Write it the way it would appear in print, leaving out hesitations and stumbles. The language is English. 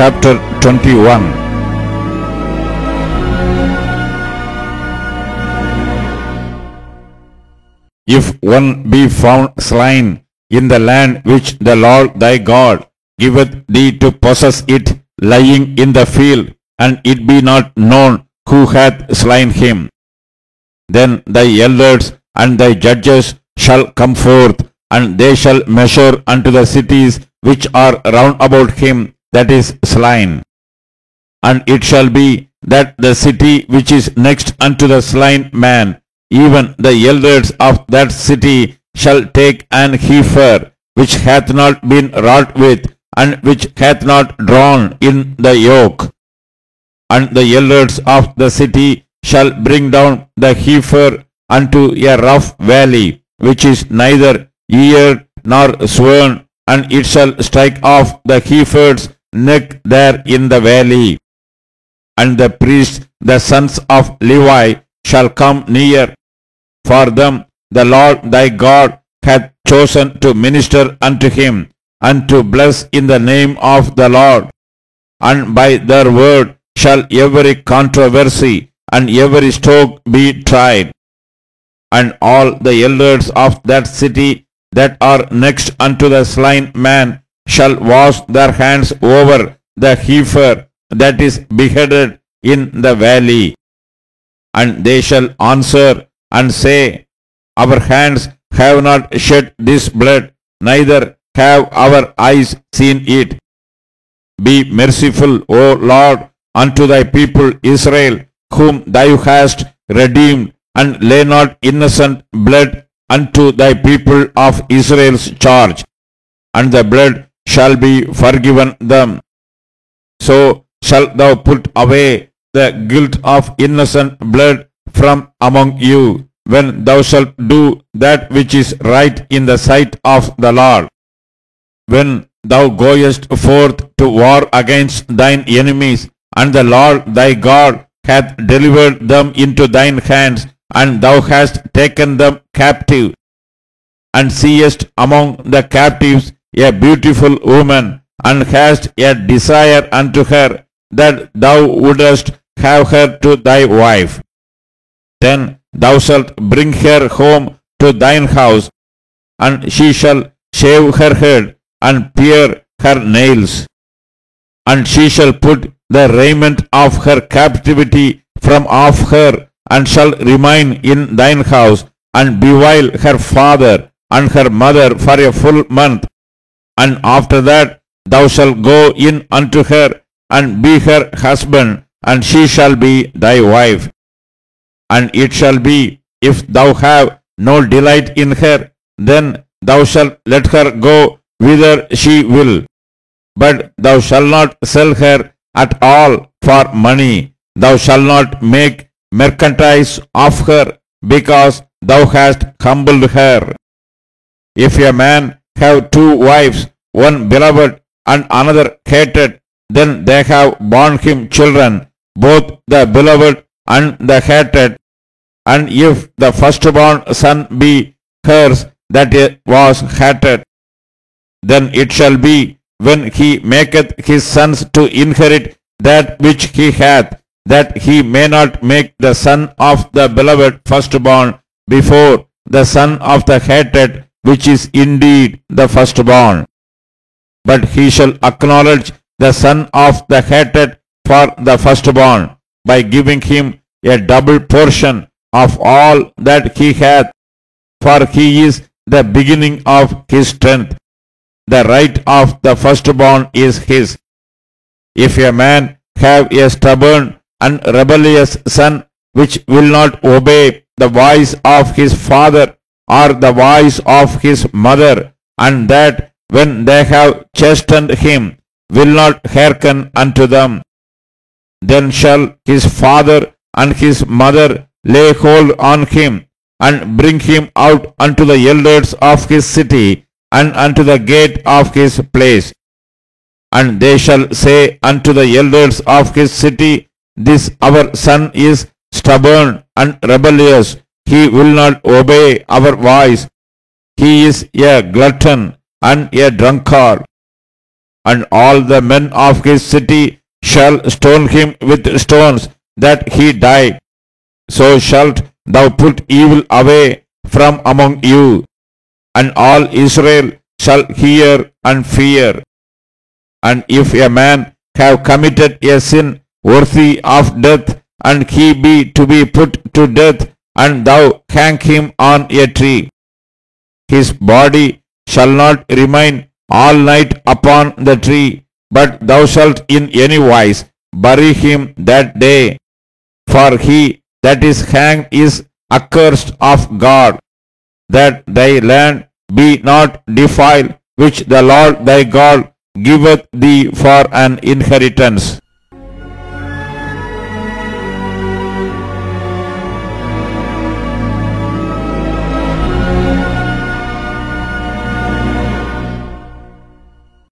chapter 21. If one be found slain in the land which the Lord thy God giveth thee to possess it, lying in the field, and it be not known who hath slain him, then thy elders and thy judges shall come forth, and they shall measure unto the cities which are round about him that is slain. And it shall be that the city which is next unto the slain man, even the elders of that city shall take an heifer which hath not been wrought with, and which hath not drawn in the yoke. And the elders of the city shall bring down the heifer unto a rough valley, which is neither eared nor sworn, and it shall strike off the heifer's neck there in the valley. And the priests, the sons of Levi, shall come near, for them the Lord thy God hath chosen to minister unto him, and to bless in the name of the Lord. And by their word shall every controversy and every stroke be tried. And all the elders of that city that are next unto the slain man shall wash their hands over the heifer that is beheaded in the valley. And they shall answer and say, Our hands have not shed this blood, neither have our eyes seen it. Be merciful, O Lord, unto thy people Israel, whom thou hast redeemed, and lay not innocent blood unto thy people of Israel's charge, and the blood shall be forgiven them. So shalt thou put away the guilt of innocent blood from among you, when thou shalt do that which is right in the sight of the Lord. When thou goest forth to war against thine enemies, and the Lord thy God hath delivered them into thine hands, and thou hast taken them captive, and seest among the captives a beautiful woman, and hast a desire unto her, that thou wouldest have her to thy wife, then thou shalt bring her home to thine house, and she shall shave her head and pare her nails, and she shall put the raiment of her captivity from off her, and shall remain in thine house, and bewail her father and her mother for a full month. And after that thou shalt go in unto her, and be her husband, and she shall be thy wife. And it shall be, if thou have no delight in her, then thou shalt let her go whither she will. But thou shalt not sell her at all for money. Thou shalt not make merchandise of her, because thou hast humbled her. If a man have two wives, one beloved and another hated, then they have borne him children, both the beloved and the hated. And if the firstborn son be hers that was hated, then it shall be, when he maketh his sons to inherit that which he hath, that he may not make the son of the beloved firstborn before the son of the hated, which is indeed the firstborn. But he shall acknowledge the son of the hated for the firstborn, by giving him a double portion of all that he hath, for he is the beginning of his strength. The right of the firstborn is his. If a man have a stubborn and rebellious son, which will not obey the voice of his father or the voice of his mother, and that when they have chastened him will not hearken unto them, then shall his father and his mother lay hold on him, and bring him out unto the elders of his city, and unto the gate of his place. And they shall say unto the elders of his city, This our son is stubborn and rebellious. He will not obey our voice. He is a glutton and a drunkard. and all the men of his city shall stone him with stones, that he die. So shalt thou put evil away from among you, and all Israel shall hear and fear. And if a man have committed a sin worthy of death, and he be to be put to death, and thou hang him on a tree, his body shall not remain all night upon the tree, but thou shalt in any wise bury him that day. For he that is hanged is accursed of God, that thy land be not defiled, which the Lord thy God giveth thee for an inheritance.